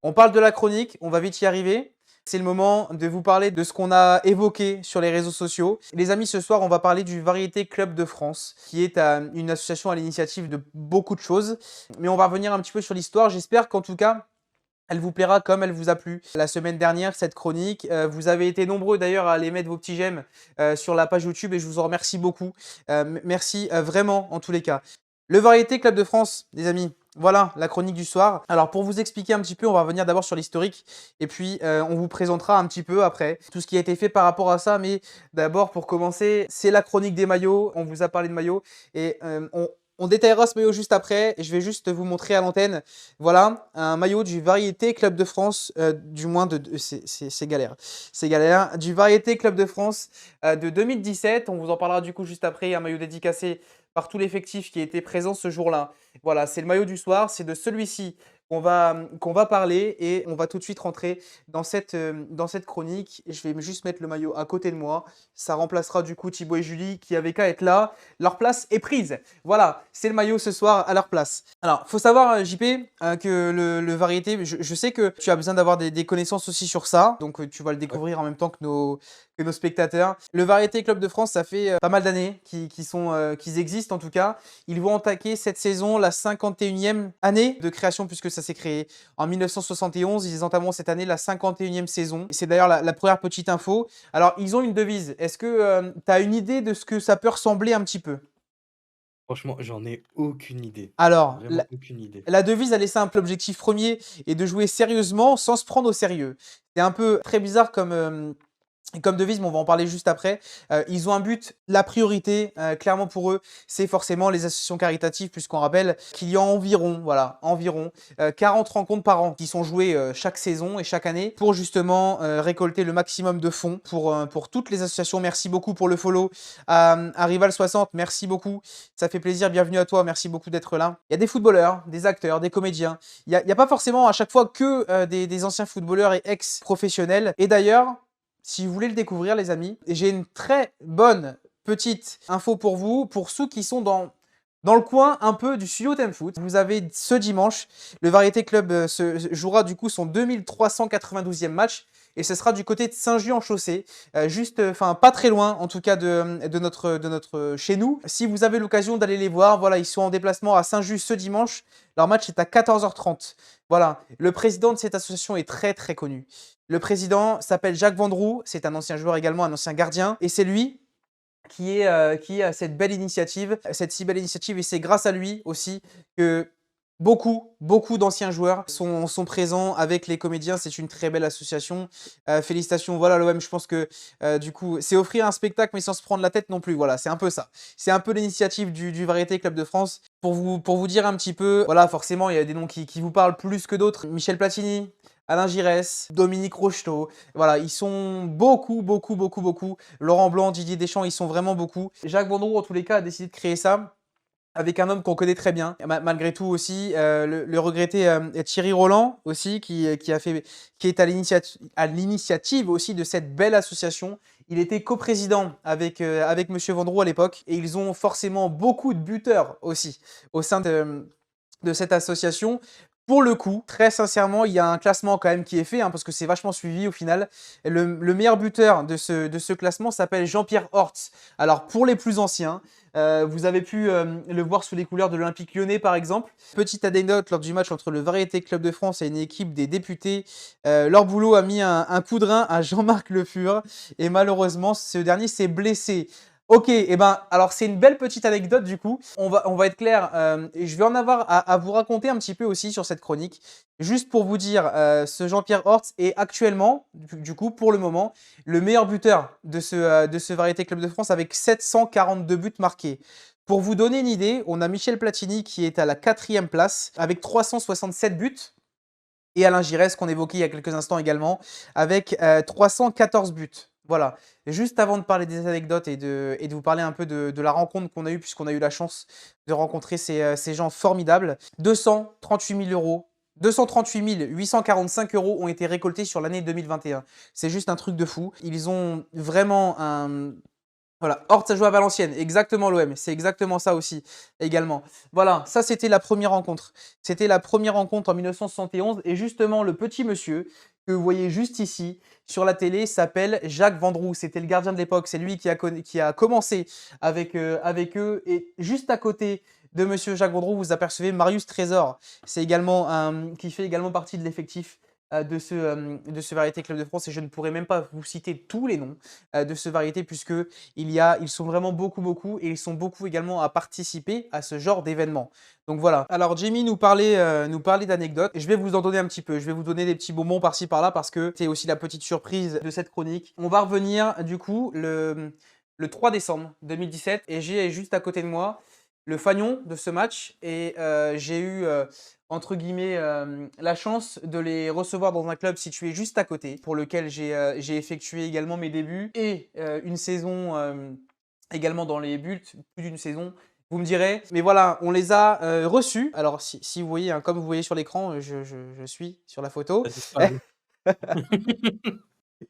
On parle de la chronique, on va vite y arriver. C'est le moment de vous parler de ce qu'on a évoqué sur les réseaux sociaux. Les amis, ce soir, on va parler du Variété Club de France, qui est une association à l'initiative de beaucoup de choses. Mais on va revenir un petit peu sur l'histoire. J'espère qu'en tout cas, elle vous plaira comme elle vous a plu la semaine dernière, cette chronique. Vous avez été nombreux d'ailleurs à aller mettre vos petits j'aime sur la page YouTube et je vous en remercie beaucoup. Merci vraiment en tous les cas. Le Variété Club de France, les amis, voilà la chronique du soir. Alors pour vous expliquer un petit peu, on va revenir d'abord sur l'historique et puis on vous présentera un petit peu après tout ce qui a été fait par rapport à ça. Mais d'abord pour commencer, c'est la chronique des maillots. On vous a parlé de maillots et on détaillera ce maillot juste après. Et je vais juste vous montrer à l'antenne. Voilà, un maillot du Variété Club de France, du moins c'est galère. C'est galère. Du Variété Club de France de 2017. On vous en parlera du coup juste après. Un maillot dédicacé par tout l'effectif qui était présent ce jour-là. Voilà, c'est le maillot du soir. C'est de celui-ci qu'on va parler et on va tout de suite rentrer dans cette chronique. Je vais juste mettre le maillot à côté de moi. Ça remplacera du coup Thibaut et Julie qui avaient qu'à être là. Leur place est prise. Voilà, c'est le maillot ce soir à leur place. Alors, faut savoir, JP, que le variété, je sais que tu as besoin d'avoir des connaissances aussi sur ça. Donc, tu vas le Ouais. découvrir en même temps que nos spectateurs. Le Variété Club de France, ça fait pas mal d'années qu'ils existent en tout cas. Ils vont attaquer cette saison la 51e année de création puisque ça s'est créé en 1971. Ils entameront cette année la 51e saison. C'est d'ailleurs la première petite info. Alors, ils ont une devise. Est-ce que tu as une idée de ce que ça peut ressembler un petit peu? Franchement, j'en ai aucune idée. Alors, Vraiment aucune idée. la devise, elle est simple. L'objectif premier est de jouer sérieusement sans se prendre au sérieux. C'est un peu très bizarre comme devise, mais on va en parler juste après. Ils ont un but, la priorité, clairement pour eux, c'est forcément les associations caritatives, puisqu'on rappelle qu'il y a environ 40 rencontres par an qui sont jouées chaque saison et chaque année pour justement récolter le maximum de fonds pour toutes les associations. Merci beaucoup pour le follow à Rival60, merci beaucoup, ça fait plaisir, bienvenue à toi, merci beaucoup d'être là. Il y a des footballeurs, des acteurs, des comédiens, il y a pas forcément à chaque fois que des anciens footballeurs et ex-professionnels. Et d'ailleurs, si vous voulez le découvrir, les amis, j'ai une très bonne petite info pour vous, pour ceux qui sont dans le coin un peu du studio Thème Foot. Vous avez ce dimanche, le Variété Club jouera du coup son 2392e match et ce sera du côté de Saint-Just-en-Chaussée, juste, enfin pas très loin en tout cas de notre chez nous. Si vous avez l'occasion d'aller les voir, voilà, ils sont en déplacement à Saint-Just ce dimanche. Leur match est à 14h30. Voilà, le président de cette association est très très connu. Le président s'appelle Jacques Vendroux, c'est un ancien joueur également, un ancien gardien, et c'est lui qui a cette belle initiative, cette si belle initiative, et c'est grâce à lui aussi que beaucoup d'anciens joueurs sont présents avec les comédiens. C'est une très belle association. Félicitations, voilà l'OM, je pense que du coup, c'est offrir un spectacle mais sans se prendre la tête non plus. Voilà, c'est un peu ça. C'est un peu l'initiative du Variété Club de France. Pour vous dire un petit peu, voilà, forcément, il y a des noms qui vous parlent plus que d'autres. Michel Platini, Alain Giresse, Dominique Rocheteau, voilà, ils sont beaucoup. Laurent Blanc, Didier Deschamps, ils sont vraiment beaucoup. Jacques Vendroux, en tous les cas, a décidé de créer ça avec un homme qu'on connaît très bien, malgré tout aussi, le regretté Thierry Roland aussi, qui est à l'initiative aussi de cette belle association. Il était coprésident avec Monsieur Vendroux à l'époque, et ils ont forcément beaucoup de buteurs aussi au sein de cette association. Pour le coup, très sincèrement, il y a un classement quand même qui est fait, hein, parce que c'est vachement suivi au final. Le meilleur buteur de ce classement s'appelle Jean-Pierre Hortz. Alors pour les plus anciens, vous avez pu le voir sous les couleurs de l'Olympique Lyonnais par exemple. Petite anecdote, lors du match entre le Variété Club de France et une équipe des députés, Laure Boulot a mis un coup de rein à Jean-Marc Le Fur et malheureusement ce dernier s'est blessé. Ok, et ben alors c'est une belle petite anecdote du coup. On va être clair, et je vais en avoir à vous raconter un petit peu aussi sur cette chronique. Juste pour vous dire, ce Jean-Pierre Hortz est actuellement, du coup pour le moment, le meilleur buteur de ce Variété Club de France avec 742 buts marqués. Pour vous donner une idée, on a Michel Platini qui est à la 4e place avec 367 buts. Et Alain Giresse, qu'on évoquait il y a quelques instants également, avec 314 buts. Voilà. Juste avant de parler des anecdotes et de vous parler un peu de la rencontre qu'on a eue, puisqu'on a eu la chance de rencontrer ces gens formidables, 238 000 euros, 238 845 euros ont été récoltés sur l'année 2021. C'est juste un truc de fou. Ils ont vraiment Voilà, Horta a joué à Valenciennes, exactement l'OM, c'est exactement ça aussi, également. Voilà, ça c'était la première rencontre. C'était la première rencontre en 1971 et justement le petit monsieur que vous voyez juste ici sur la télé s'appelle Jacques Vendroux. C'était le gardien de l'époque, c'est lui qui a commencé avec eux et juste à côté de monsieur Jacques Vendroux, vous apercevez Marius Trésor. C'est également qui fait également partie de l'effectif de ce Variété Club de France et je ne pourrais même pas vous citer tous les noms de ce Variété puisque ils sont vraiment beaucoup et ils sont beaucoup également à participer à ce genre d'événement. Donc voilà. Alors Jamie nous parlait d'anecdotes. Je vais vous en donner un petit peu. Je vais vous donner des petits bonbons par-ci par-là parce que c'est aussi la petite surprise de cette chronique. On va revenir du coup le 3 décembre 2017 et j'ai juste à côté de moi le fanion de ce match et j'ai eu entre guillemets la chance de les recevoir dans un club situé juste à côté pour lequel j'ai effectué également mes débuts et une saison également dans les buts, plus d'une saison. Vous me direz, mais voilà, on les a reçus. Alors, si vous voyez, hein, comme vous voyez sur l'écran, je suis sur la photo. Ça disparaît.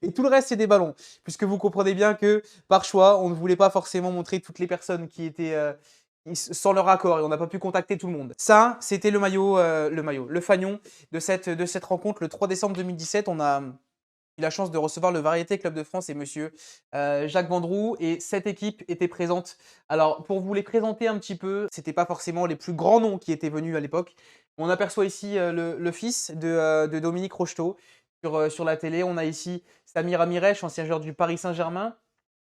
Et tout le reste, c'est des ballons. Puisque vous comprenez bien que, par choix, on ne voulait pas forcément montrer toutes les personnes qui étaient sans leur accord et on n'a pas pu contacter tout le monde. Ça, c'était le fanion de cette rencontre le 3 décembre 2017. On a eu la chance de recevoir le Variété Club de France et monsieur Jacques Vendroux et cette équipe était présente. Alors, pour vous les présenter un petit peu, c'était pas forcément les plus grands noms qui étaient venus à l'époque. On aperçoit ici le fils de Dominique Rocheteau sur la télé. On a ici Samir Amirech, ancien joueur du Paris Saint-Germain.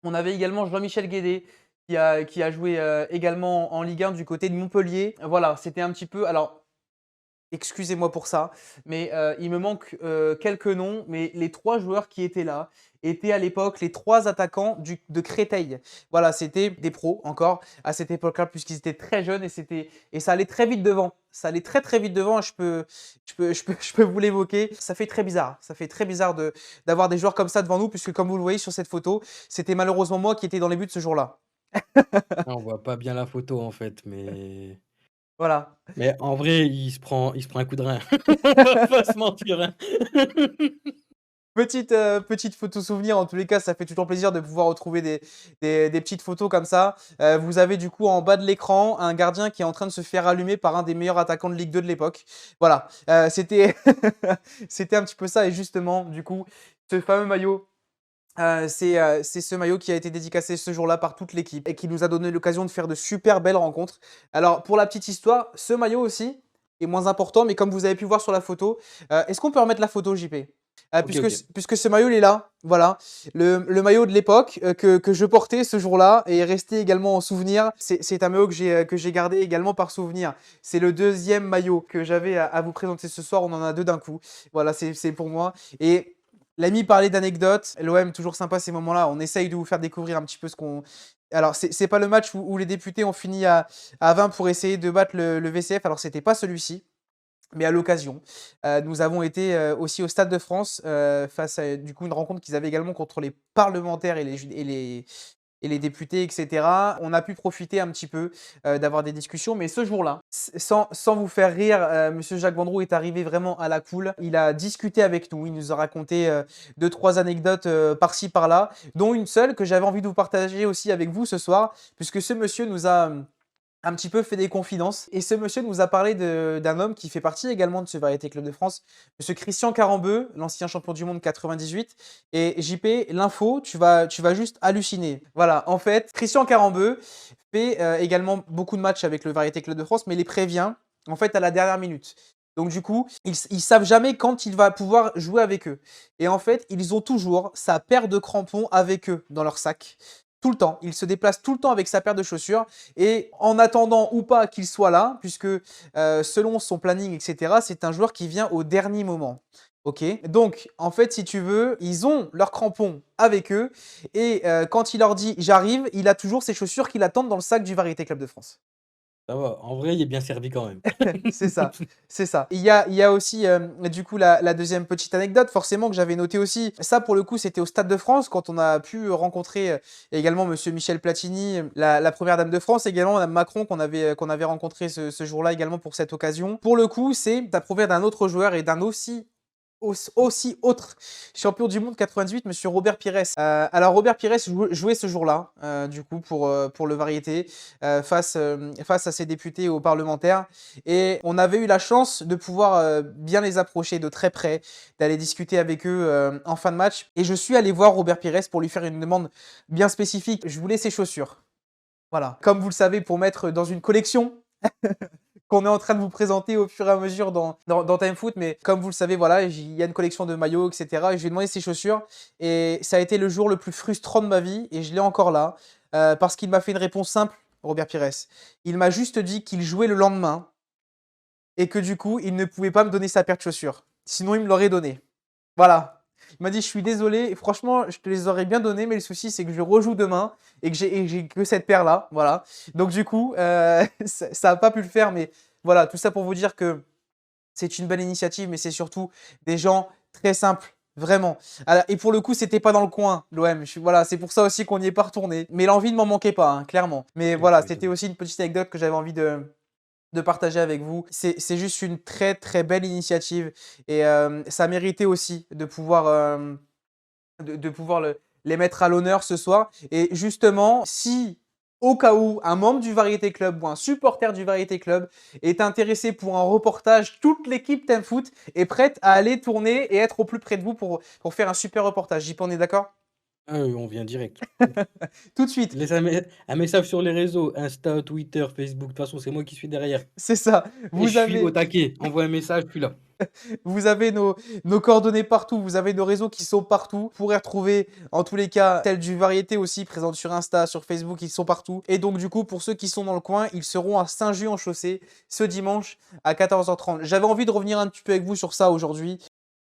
On avait également Jean-Michel Guédé qui a joué également en Ligue 1 du côté de Montpellier. Voilà, c'était un petit peu. Alors, excusez-moi pour ça, mais il me manque quelques noms. Mais les 3 joueurs qui étaient là étaient à l'époque les 3 attaquants de Créteil. Voilà, c'était des pros encore à cette époque-là, puisqu'ils étaient très jeunes et ça allait très vite devant. Ça allait très vite devant. Je peux vous l'évoquer. Ça fait très bizarre. Ça fait très bizarre d'avoir des joueurs comme ça devant nous, puisque comme vous le voyez sur cette photo, c'était malheureusement moi qui étais dans les buts ce jour-là. Ah, on voit pas bien la photo en fait, Voilà. mais en vrai, il se prend un coup de rein. On va pas se mentir, hein. Petite photo souvenir, en tous les cas, ça fait toujours plaisir de pouvoir retrouver des petites photos comme ça. Vous avez du coup en bas de l'écran un gardien qui est en train de se faire allumer par un des meilleurs attaquants de Ligue 2 de l'époque. Voilà, c'était c'était un petit peu ça et justement, du coup, ce fameux maillot, c'est ce maillot qui a été dédicacé ce jour-là par toute l'équipe et qui nous a donné l'occasion de faire de super belles rencontres. Alors pour la petite histoire, ce maillot aussi est moins important, mais comme vous avez pu voir sur la photo, est-ce qu'on peut remettre la photo JP? OK, OK. Puisque ce maillot il est là, voilà. Le maillot de l'époque que je portais ce jour-là et est resté également en souvenir. C'est un maillot que j'ai gardé également par souvenir. C'est le deuxième maillot que j'avais à vous présenter ce soir. On en a 2 d'un coup. Voilà, c'est pour moi. Et l'ami parlait d'anecdotes. L'OM, toujours sympa ces moments-là. On essaye de vous faire découvrir un petit peu ce qu'on. Alors, c'est pas le match où les députés ont fini à 20 pour essayer de battre le VCF. Alors, c'était pas celui-ci. Mais à l'occasion, nous avons été aussi au Stade de France face à du coup une rencontre qu'ils avaient également contre les parlementaires et les députés, etc. On a pu profiter un petit peu d'avoir des discussions, mais ce jour-là, sans vous faire rire, Monsieur Jacques Vendroux est arrivé vraiment à la cool. Il a discuté avec nous, il nous a raconté 2-3 anecdotes par-ci par-là, dont une seule que j'avais envie de vous partager aussi avec vous ce soir, puisque ce monsieur nous a un petit peu fait des confidences. Et ce monsieur nous a parlé d'un homme qui fait partie également de ce Variété Club de France, monsieur Christian Carambeu, l'ancien champion du monde 98. Et JP, l'info, tu vas juste halluciner. Voilà, en fait, Christian Carambeu fait également beaucoup de matchs avec le Variété Club de France, mais les prévient en fait à la dernière minute. Donc du coup, ils savent jamais quand il va pouvoir jouer avec eux. Et en fait, ils ont toujours sa paire de crampons avec eux dans leur sac. Tout le temps. Il se déplace tout le temps avec sa paire de chaussures. Et en attendant ou pas qu'il soit là, puisque selon son planning, etc., c'est un joueur qui vient au dernier moment. Ok. Donc, en fait, si tu veux, ils ont leurs crampons avec eux. Et quand il leur dit j'arrive, il a toujours ses chaussures qui l'attendent dans le sac du Variété Club de France. Ça va, en vrai, il est bien servi quand même. C'est ça, c'est ça. Il y a aussi, du coup, la deuxième petite anecdote, forcément, que j'avais noté aussi. Ça, pour le coup, c'était au Stade de France, quand on a pu rencontrer également Monsieur Michel Platini, la première dame de France, également Madame Macron, qu'on avait rencontré ce jour-là également pour cette occasion. Pour le coup, ça provient d'un autre joueur et d'un aussi aussi autre champion du monde 98, monsieur Robert Pires. Alors Robert Pires jouait ce jour-là, du coup, pour le variété, face à ses députés aux parlementaires. Et on avait eu la chance de pouvoir bien les approcher de très près, d'aller discuter avec eux en fin de match. Et je suis allé voir Robert Pires pour lui faire une demande bien spécifique. Je voulais ses chaussures. Voilà. Comme vous le savez, pour mettre dans une collection qu'on est en train de vous présenter au fur et à mesure dans Time Foot. Mais comme vous le savez, voilà, il y a une collection de maillots, etc. Et je lui ai demandé ses chaussures. Et ça a été le jour le plus frustrant de ma vie. Et je l'ai encore là. Parce qu'il m'a fait une réponse simple, Robert Pires. Il m'a juste dit qu'il jouait le lendemain. Et que du coup, il ne pouvait pas me donner sa paire de chaussures. Sinon, il me l'aurait donné. Voilà. Il m'a dit, je suis désolé, franchement, je te les aurais bien donnés, mais le souci, c'est que je rejoue demain et que j'ai que cette paire-là. Voilà. Donc, du coup, ça n'a pas pu le faire, mais voilà, tout ça pour vous dire que c'est une belle initiative, mais c'est surtout des gens très simples. Vraiment. Et pour le coup, c'était pas dans le coin, l'OM. Voilà, c'est pour ça aussi qu'on n'y est pas retourné. Mais l'envie ne m'en manquait pas, hein, clairement. Mais Ouais, voilà, tu c'était m'étonnes. aussi une petite anecdote que j'avais envie de partager avec vous. C'est juste une très très belle initiative et ça méritait aussi de pouvoir les mettre à l'honneur ce soir. Et justement, si au cas où un membre du Variété Club ou un supporter du Variété Club est intéressé pour un reportage, toute l'équipe Time Foot est prête à aller tourner et être au plus près de vous pour faire un super reportage. JP, on est d'accord? Ah, on vient direct. Tout de suite, Laisse un message sur les réseaux, Insta, Twitter, Facebook. De toute façon, c'est moi qui suis derrière. c'est ça. Et je Vous suis au avez, taquet. Envoie un message, je suis là. Vous avez nos coordonnées partout, vous avez nos réseaux qui sont partout. Vous pourrez retrouver, en tous les cas, celles du Variété aussi, présentes sur Insta, sur Facebook, ils sont partout. Et donc, du coup, pour ceux qui sont dans le coin, ils seront à Saint-Just-en-Chaussée ce dimanche à 14h30. J'avais envie de revenir un petit peu avec vous sur ça aujourd'hui.